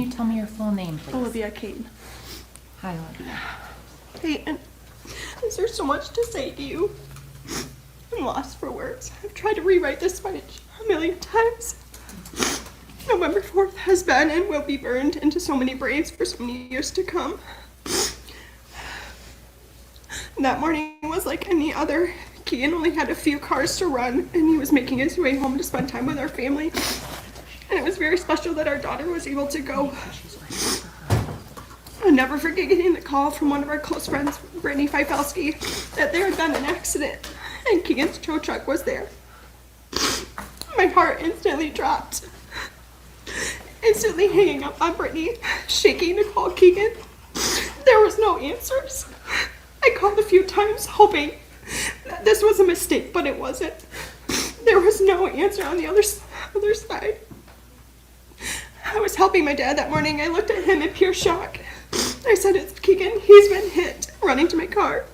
you tell me your full name, please? Olivia Kane. Hi, Olivia. Peyton, there's so much to say to you. I'm lost for words. I've tried to rewrite this speech a million times. November 4th has been and will be burned into so many brains for so many years to come. That morning was like any other. Keegan only had a few cars to run, and he was making his way home to spend time with our family. And it was very special that our daughter was able to go. I'll never forget getting the call from one of our close friends, Brittany Fifelski, that there had been an accident, and Keegan's tow truck was there. My heart instantly dropped. Instantly hanging up on Brittany, shaking to call Keegan. There was no answers. I called a few times, hoping that this was a mistake, but it wasn't. There was no answer on the other side. I was helping my dad that morning. I looked at him in pure shock. I said, "It's Keegan. He's been hit," running to my car.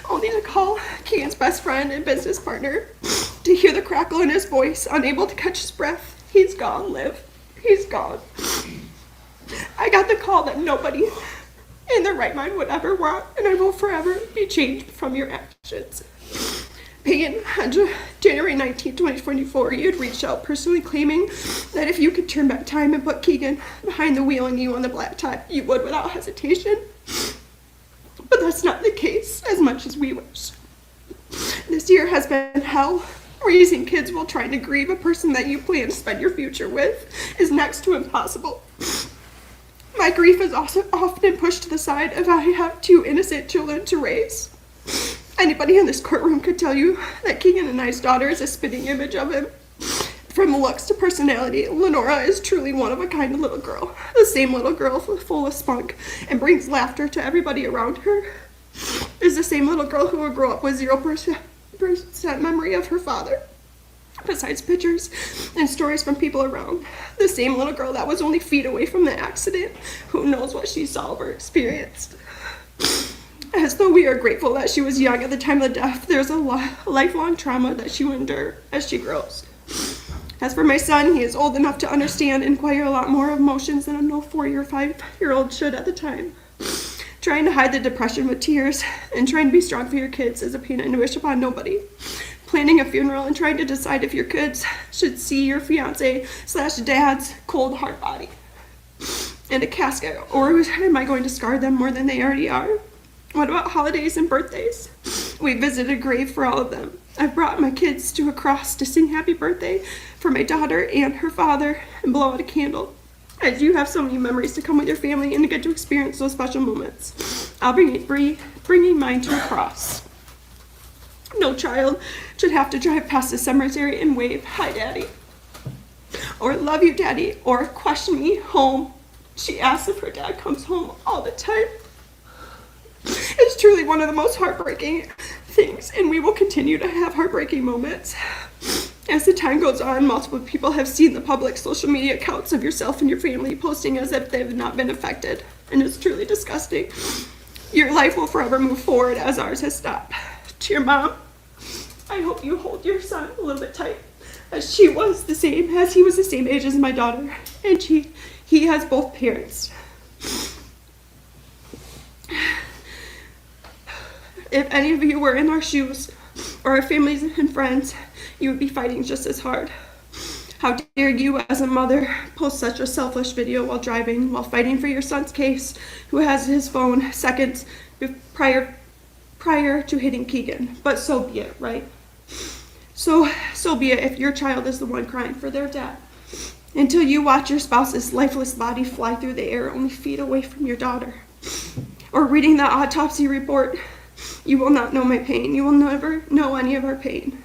Only to call Keegan's best friend and business partner to hear the crackle in his voice, unable to catch his breath. "He's gone, Liv. He's gone." I got the call that nobody in their right mind would ever want, and I will forever be changed from your actions. Peyton, on January 19, 2024, you had reached out personally claiming that if you could turn back time and put Keegan behind the wheel and you on the blacktop, you would without hesitation. But that's not the case, as much as we wish. This year has been hell. Raising kids while trying to grieve a person that you plan to spend your future with is next to impossible. My grief is also often pushed to the side if I have two innocent children to raise. Anybody in this courtroom could tell you that Keegan and I's daughter is a spitting image of him. From looks to personality, Lenora is truly one of a kind little girl. The same little girl full of spunk and brings laughter to everybody around her. Is the same little girl who will grow up with 0% memory of her father, besides pictures and stories from people around. The same little girl that was only feet away from the accident, who knows what she saw or experienced. As though we are grateful that she was young at the time of the death, there's a lifelong trauma that she will endure as she grows. As for my son, he is old enough to understand and acquire a lot more emotions than a no 4 or 5-year-old should at the time. Trying to hide the depression with tears and trying to be strong for your kids is a pain and wish upon nobody. Planning a funeral and trying to decide if your kids should see your fiancé/dad's cold hard body in a casket, or am I going to scar them more than they already are? What about holidays and birthdays? We visited a grave for all of them. I've brought my kids to a cross to sing happy birthday for my daughter and her father and blow out a candle. As you have so many memories to come with your family and to get to experience those special moments, I'll be bringing mine to a cross. No child should have to drive past the cemetery and wave, "Hi, Daddy," or "Love you, Daddy," or question me home. She asks if her dad comes home all the time. It's truly one of the most heartbreaking things, and we will continue to have heartbreaking moments. As the time goes on, multiple people have seen the public social media accounts of yourself and your family posting as if they have not been affected, and it's truly disgusting. Your life will forever move forward as ours has stopped. To your mom, I hope you hold your son a little bit tight, as he was the same age as my daughter, and he has both parents. If any of you were in our shoes, or our families and friends, you would be fighting just as hard. How dare you, as a mother, post such a selfish video while driving, while fighting for your son's case, who has his phone seconds prior to hitting Keegan. But so be it, right? So be it if your child is the one crying for their dad. Until you watch your spouse's lifeless body fly through the air only feet away from your daughter, or reading the autopsy report, you will not know my pain. You will never know any of our pain.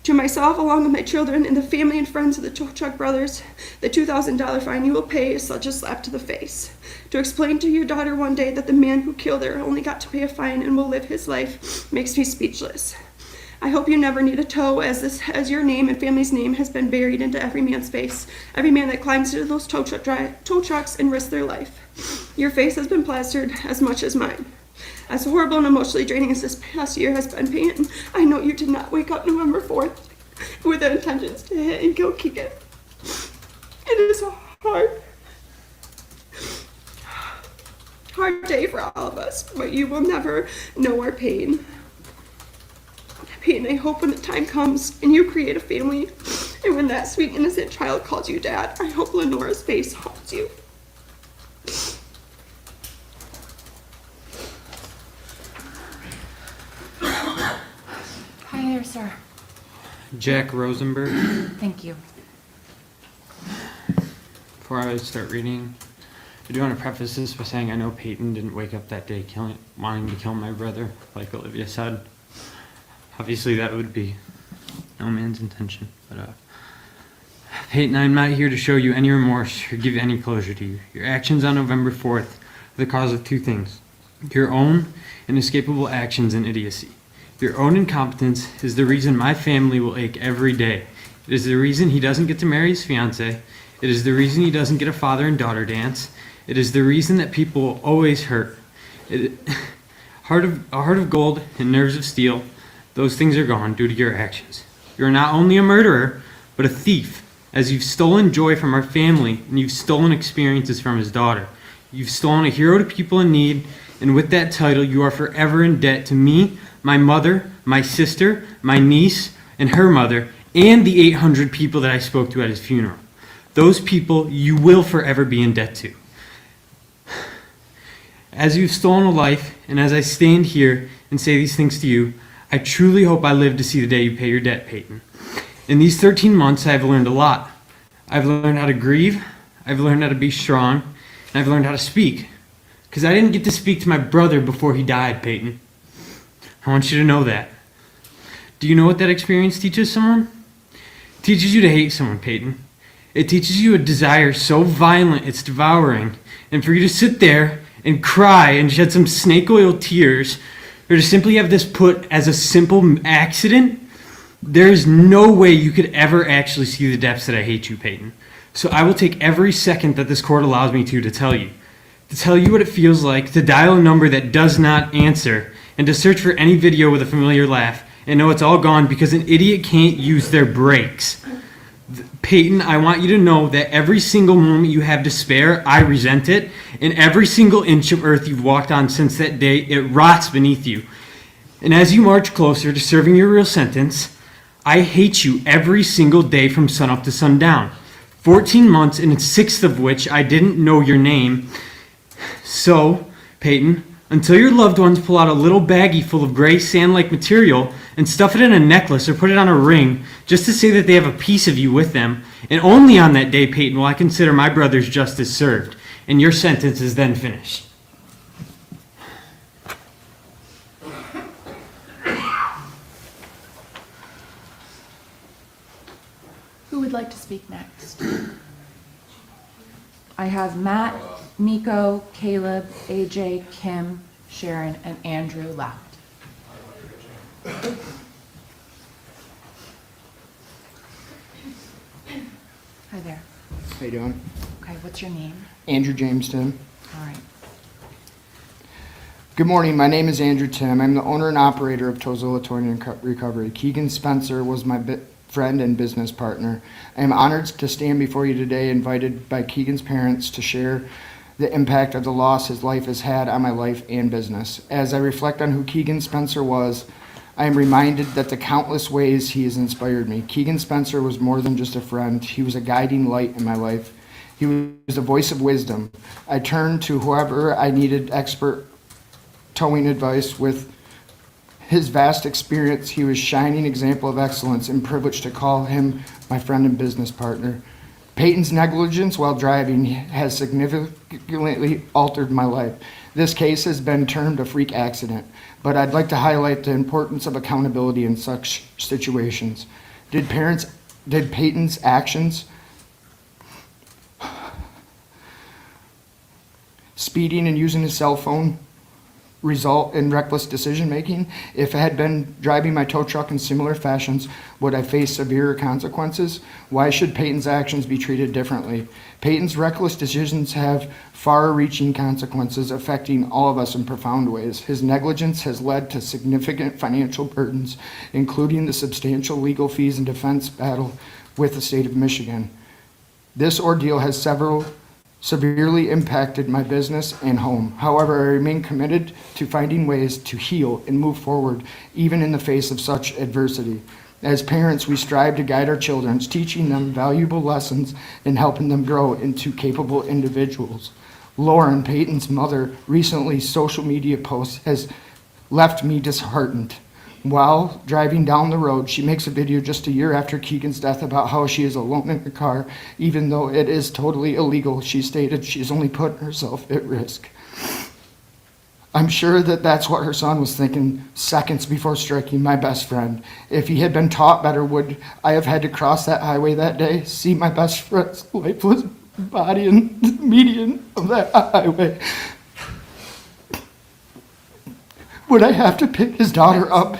To myself, along with my children and the family and friends of the tow truck brothers, the $2,000 fine you will pay is such a slap to the face. To explain to your daughter one day that the man who killed her only got to pay a fine and will live his life makes me speechless. I hope you never need a tow, as your name and family's name has been buried into every man's face, every man that climbs into those tow trucks and risks their life. Your face has been plastered as much as mine. As horrible and emotionally draining as this past year has been, Peyton, I know you did not wake up November 4th with the intentions to hit and kill Keegan. It is hard hard day for all of us, but you will never know our pain. Peyton, I hope when the time comes and you create a family, and when that sweet innocent child calls you dad, I hope Lenora's face haunts you. Hi there, sir. Jack Rosenberg. Thank you. Before I start reading, I do want to preface this by saying I know Peyton didn't wake up that day wanting to kill my brother, like Olivia said. Obviously, that would be no man's intention. But Peyton, I'm not here to show you any remorse or give any closure to you. Your actions on November 4th are the cause of two things: your own inescapable actions and idiocy. Your own incompetence is the reason my family will ache every day. It is the reason he doesn't get to marry his fiancée. It is the reason he doesn't get a father and daughter dance. It is the reason that people will always hurt. A heart of gold and nerves of steel, those things are gone due to your actions. You are not only a murderer, but a thief, as you've stolen joy from our family and you've stolen experiences from his daughter. You've stolen a hero to people in need, and with that title, you are forever in debt to me, my mother, my sister, my niece, and her mother, and the 800 people that I spoke to at his funeral. Those people you will forever be in debt to. As you've stolen a life, and as I stand here and say these things to you, I truly hope I live to see the day you pay your debt, Peyton. In these 13 months, I've learned a lot. I've learned how to grieve, I've learned how to be strong, and I've learned how to speak. Because I didn't get to speak to my brother before he died, Peyton. I want you to know that. Do you know what that experience teaches someone? It teaches you to hate someone, Peyton. It teaches you a desire so violent it's devouring. And for you to sit there and cry and shed some snake oil tears, or to simply have this put as a simple accident, there is no way you could ever actually see the depths that I hate you, Peyton. So I will take every second that this court allows me to tell you. To tell you what it feels like to dial a number that does not answer, and to search for any video with a familiar laugh and know it's all gone because an idiot can't use their brakes. Peyton, I want you to know that every single moment you have to spare, I resent it, and every single inch of earth you've walked on since that day, it rots beneath you. And as you march closer to serving your real sentence, I hate you every single day from sunup to sundown. 14 months, and 6 of which I didn't know your name. So, Peyton, until your loved ones pull out a little baggie full of gray sand-like material and stuff it in a necklace or put it on a ring just to say that they have a piece of you with them, and only on that day, Peyton, will I consider my brother's justice served, and your sentence is then finished. Who would like to speak next? I have Matt, Miko, Caleb, AJ, Kim, Sharon, and Andrew left. Hi there. How you doing? Okay, what's your name? Andrew James Tim. All right. Good morning. My name is Andrew Tim. I'm the owner and operator of Tozilla Towing and Recovery. Keegan Spencer was my friend and business partner. I am honored to stand before you today, invited by Keegan's parents to share the impact of the loss his life has had on my life and business. As I reflect on who Keegan Spencer was, I am reminded that the countless ways he has inspired me. Keegan Spencer was more than just a friend. He was a guiding light in my life. He was a voice of wisdom. I turned to whoever I needed expert towing advice. With his vast experience, he was a shining example of excellence, and privileged to call him my friend and business partner. Peyton's negligence while driving has significantly altered my life. This case has been termed a freak accident, but I'd like to highlight the importance of accountability in such situations. Did Peyton's actions, speeding and using his cell phone, result in reckless decision-making? If I had been driving my tow truck in similar fashions, would I face severe consequences? Why should Peyton's actions be treated differently? Peyton's reckless decisions have far-reaching consequences affecting all of us in profound ways. His negligence has led to significant financial burdens, including the substantial legal fees and defense battle with the state of Michigan. This ordeal has several severely impacted my business and home. However, I remain committed to finding ways to heal and move forward, even in the face of such adversity. As parents, we strive to guide our children, teaching them valuable lessons and helping them grow into capable individuals. Lauren, Peyton's mother, recently social media post has left me disheartened. While driving down the road, she makes a video just a year after Keegan's death about how she is alone in the car, even though it is totally illegal. She stated she's only putting herself at risk. I'm sure that that's what her son was thinking seconds before striking my best friend. If he had been taught better, would I have had to cross that highway that day, see my best friend's lifeless body in the median of that highway? Would I have to pick his daughter up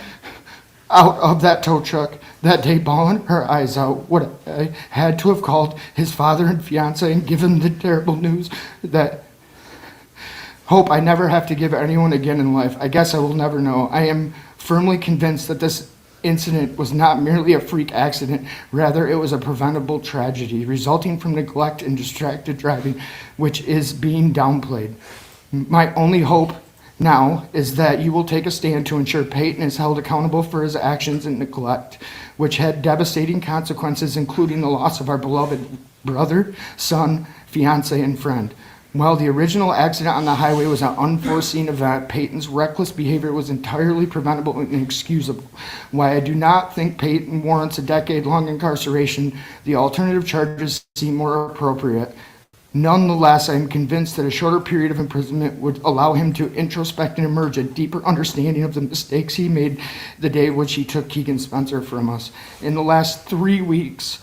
out of that tow truck that day, bawling her eyes out? Would I had to have called his father and fiancé and given the terrible news that hope I never have to give anyone again in life? I guess I will never know. I am firmly convinced that this incident was not merely a freak accident, rather it was a preventable tragedy resulting from neglect and distracted driving, which is being downplayed. My only hope now is that you will take a stand to ensure Peyton is held accountable for his actions and neglect, which had devastating consequences, including the loss of our beloved brother, son, fiance, and friend. While the original accident on the highway was an unforeseen event, Peyton's reckless behavior was entirely preventable and inexcusable. While I do not think Peyton warrants a decade-long incarceration, the alternative charges seem more appropriate. Nonetheless, I am convinced that a shorter period of imprisonment would allow him to introspect and emerge a deeper understanding of the mistakes he made the day which he took Keegan Spencer from us. In the last 3 weeks,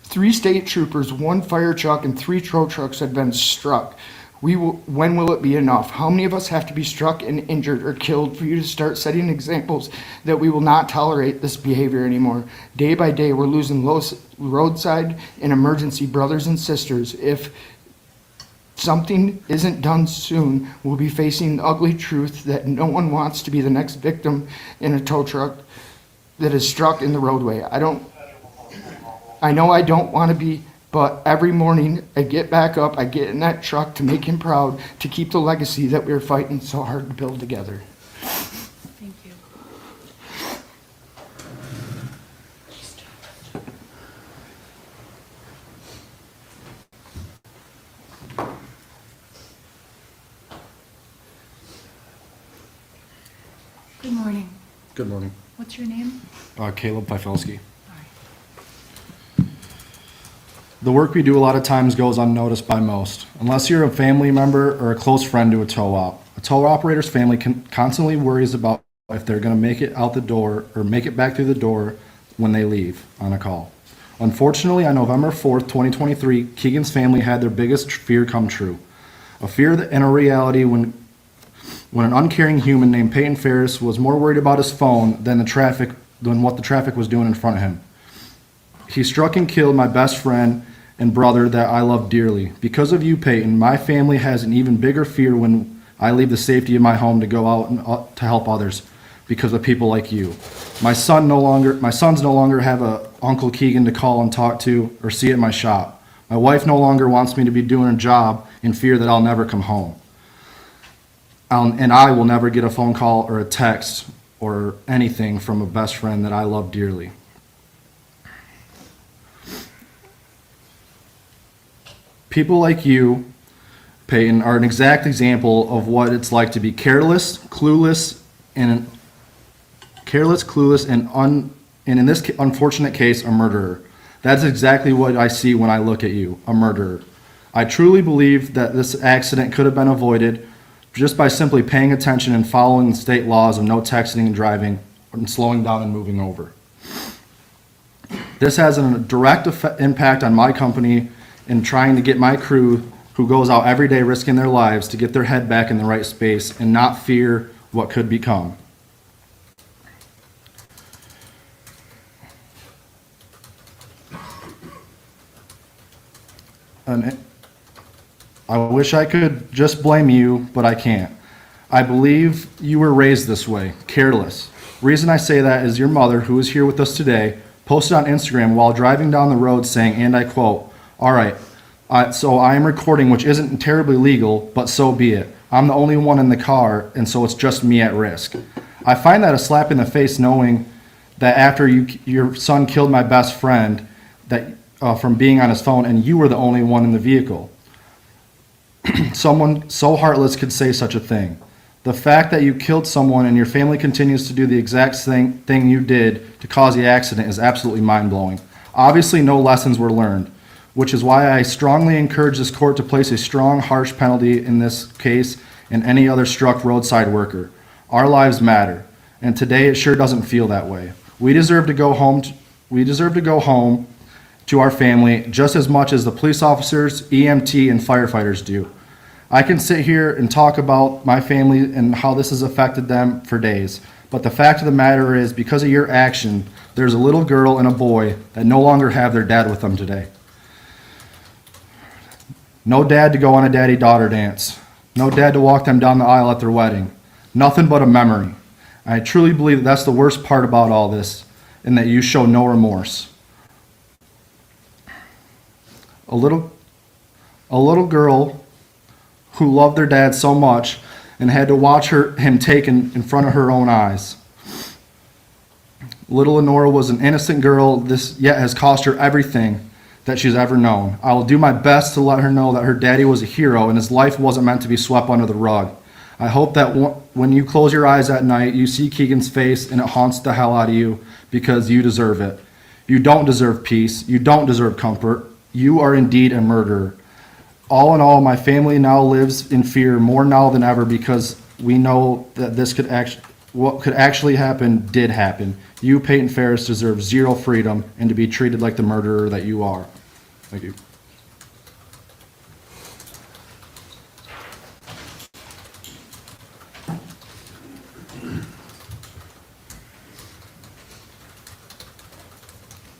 3 state troopers, 1 fire truck, and 3 tow trucks have been struck. When will it be enough? How many of us have to be struck and injured or killed for you to start setting examples that we will not tolerate this behavior anymore? Day by day, we're losing roadside and emergency brothers and sisters. If something isn't done soon, we'll be facing the ugly truth that no one wants to be the next victim in a tow truck that is struck in the roadway. I know I don't want to be, but every morning I get back up, I get in that truck to make him proud, to keep the legacy that we're fighting so hard to build together. Thank you. Good morning. Good morning. What's your name? Caleb Pifelsky. All right. The work we do a lot of times goes unnoticed by most, unless you're a family member or a close friend to a tow op. A tow operator's family constantly worries about if they're going to make it out the door or make it back through the door when they leave on a call. Unfortunately, on November 4th, 2023, Keegan's family had their biggest fear come true. A fear that in a reality when an uncaring human named Peyton Ferris was more worried about his phone than what the traffic was doing in front of him. He struck and killed my best friend and brother that I love dearly. Because of you, Peyton, my family has an even bigger fear when I leave the safety of my home to go out and to help others because of people like you. My sons no longer have a Uncle Keegan to call and talk to or see at my shop. My wife no longer wants me to be doing a job in fear that I'll never come home. And I will never get a phone call or a text or anything from a best friend that I love dearly. People like you, Peyton, are an exact example of what it's like to be careless, clueless, and in this unfortunate case, a murderer. That's exactly what I see when I look at you, a murderer. I truly believe that this accident could have been avoided just by simply paying attention and following the state laws of no texting and driving and slowing down and moving over. This has a direct impact on my company in trying to get my crew who goes out every day risking their lives to get their head back in the right space and not fear what could become. And I wish I could just blame you, but I can't. I believe you were raised this way, careless. Reason I say that is your mother, who is here with us today, posted on Instagram while driving down the road saying, and I quote, "All right, So I am recording, which isn't terribly legal, but so be it. I'm the only one in the car, and so it's just me at risk. I find that a slap in the face knowing that after your son killed my best friend that from being on his phone, and you were the only one in the vehicle. Someone so heartless could say such a thing. The fact that you killed someone and your family continues to do the exact thing you did to cause the accident is absolutely mind-blowing. Obviously, no lessons were learned, which is why I strongly encourage this court to place a strong, harsh penalty in this case and any other struck roadside worker. Our lives matter, and today it sure doesn't feel that way. We deserve to go home. We deserve to go home to our family just as much as the police officers, EMT, and firefighters do. I can sit here and talk about my family and how this has affected them for days, but the fact of the matter is, because of your action, there's a little girl and a boy that no longer have their dad with them today. No dad to go on a daddy-daughter dance. No dad to walk them down the aisle at their wedding. Nothing but a memory. I truly believe that that's the worst part about all this, and that you show no remorse. A little girl who loved their dad so much and had to watch him taken in front of her own eyes. Little Lenora was an innocent girl, this yet has cost her everything that she's ever known. I will do my best to let her know that her daddy was a hero and his life wasn't meant to be swept under the rug. I hope that when you close your eyes at night, you see Keegan's face and it haunts the hell out of you because you deserve it. You don't deserve peace. You don't deserve comfort. You are indeed a murderer. All in all, my family now lives in fear more now than ever because we know that what could actually happen did happen. You, Peyton Ferris, deserve zero freedom and to be treated like the murderer that you are. Thank you.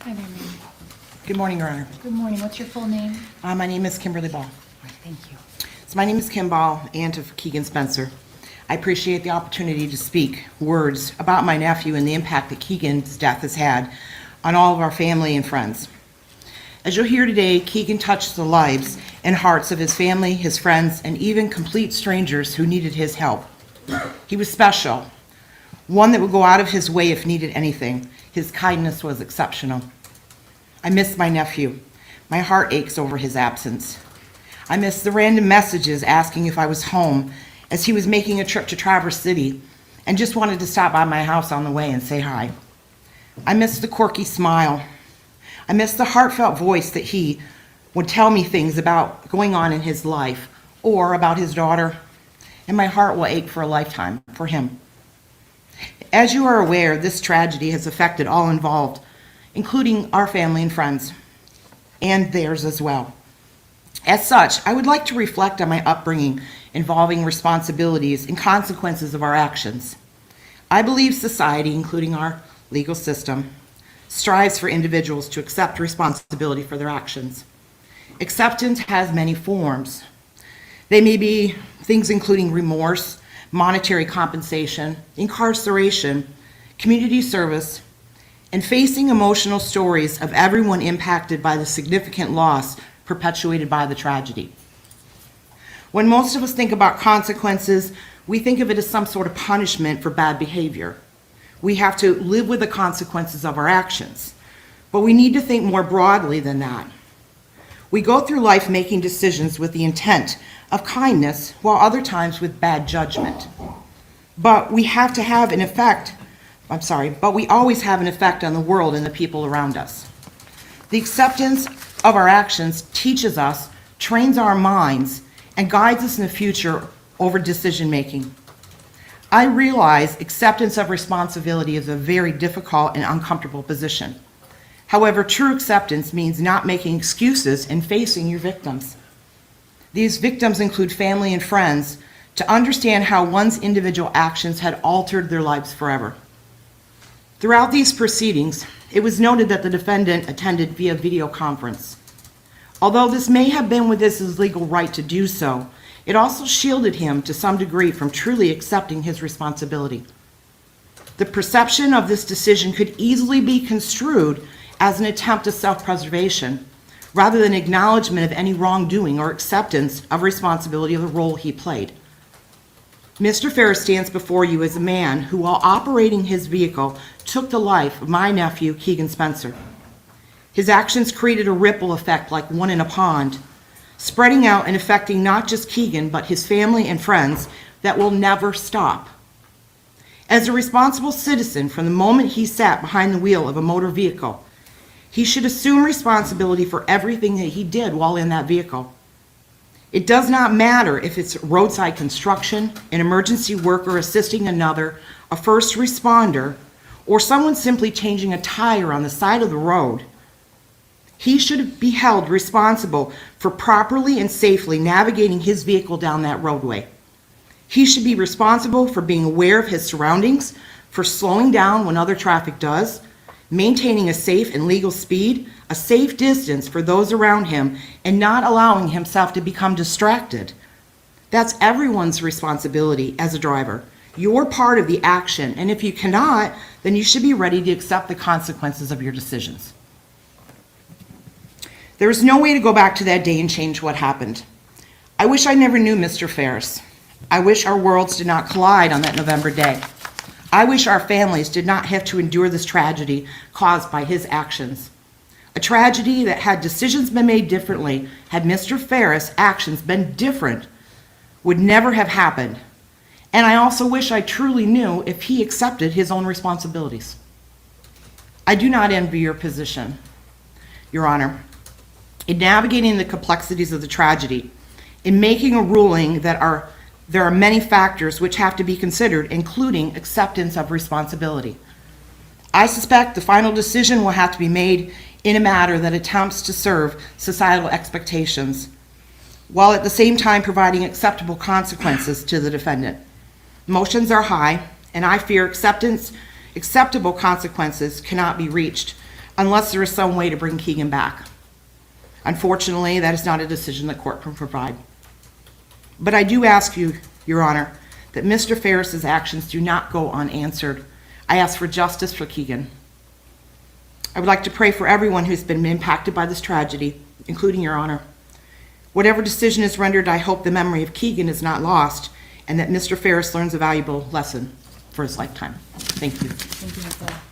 Hi there, ma'am. Good morning, Your Honor. Good morning. What's your full name? My name is Kimberly Ball. Thank you. So my name is Kim Ball, aunt of Keegan Spencer. I appreciate the opportunity to speak words about my nephew and the impact that Keegan's death has had on all of our family and friends. As you'll hear today, Keegan touched the lives and hearts of his family, his friends, and even complete strangers who needed his help. He was special, one that would go out of his way if needed anything. His kindness was exceptional. I miss my nephew. My heart aches over his absence. I miss the random messages asking if I was home as he was making a trip to Traverse City and just wanted to stop by my house on the way and say hi. I miss the quirky smile. I miss the heartfelt voice that he would tell me things about going on in his life or about his daughter, and my heart will ache for a lifetime for him. As you are aware, this tragedy has affected all involved, including our family and friends, and theirs as well. As such, I would like to reflect on my upbringing involving responsibilities and consequences of our actions. I believe society, including our legal system, strives for individuals to accept responsibility for their actions. Acceptance has many forms. They may be things including remorse, monetary compensation, incarceration, community service, and facing emotional stories of everyone impacted by the significant loss perpetuated by the tragedy. When most of us think about consequences, we think of it as some sort of punishment for bad behavior. We have to live with the consequences of our actions, but we need to think more broadly than that. We go through life making decisions with the intent of kindness, while other times with bad judgment. But we always have an effect on the world and the people around us. The acceptance of our actions teaches us, trains our minds, and guides us in the future over decision making. I realize acceptance of responsibility is a very difficult and uncomfortable position. However, true acceptance means not making excuses and facing your victims. These victims include family and friends, to understand how one's individual actions had altered their lives forever. Throughout these proceedings, it was noted that the defendant attended via video conference. Although this may have been within his legal right to do so, it also shielded him to some degree from truly accepting his responsibility. The perception of this decision could easily be construed as an attempt at self-preservation, rather than acknowledgement of any wrongdoing or acceptance of responsibility of the role he played. Mr. Ferris stands before you as a man who, while operating his vehicle, took the life of my nephew, Keegan Spencer. His actions created a ripple effect like one in a pond, spreading out and affecting not just Keegan, but his family and friends that will never stop. As a responsible citizen, from the moment he sat behind the wheel of a motor vehicle, he should assume responsibility for everything that he did while in that vehicle. It does not matter if it's roadside construction, an emergency worker assisting another, a first responder, or someone simply changing a tire on the side of the road. He should be held responsible for properly and safely navigating his vehicle down that roadway. He should be responsible for being aware of his surroundings, for slowing down when other traffic does, maintaining a safe and legal speed, a safe distance for those around him, and not allowing himself to become distracted. That's everyone's responsibility as a driver. You're part of the action, and if you cannot, then you should be ready to accept the consequences of your decisions. There is no way to go back to that day and change what happened. I wish I never knew Mr. Ferris. I wish our worlds did not collide on that November day. I wish our families did not have to endure this tragedy caused by his actions. A tragedy that, had decisions been made differently, had Mr. Ferris' actions been different, would never have happened. And I also wish I truly knew if he accepted his own responsibilities. I do not envy your position, Your Honor, in navigating the complexities of the tragedy, in making a ruling that there are many factors which have to be considered, including acceptance of responsibility. I suspect the final decision will have to be made in a matter that attempts to serve societal expectations, while at the same time providing acceptable consequences to the defendant. Emotions are high, and I fear acceptable consequences cannot be reached unless there is some way to bring Keegan back. Unfortunately, that is not a decision the court can provide. But I do ask you, Your Honor, that Mr. Ferris's actions do not go unanswered. I ask for justice for Keegan. I would like to pray for everyone who's been impacted by this tragedy, including Your Honor. Whatever decision is rendered, I hope the memory of Keegan is not lost and that Mr. Ferris learns a valuable lesson for his lifetime. Thank you. Thank you, Ms. Love.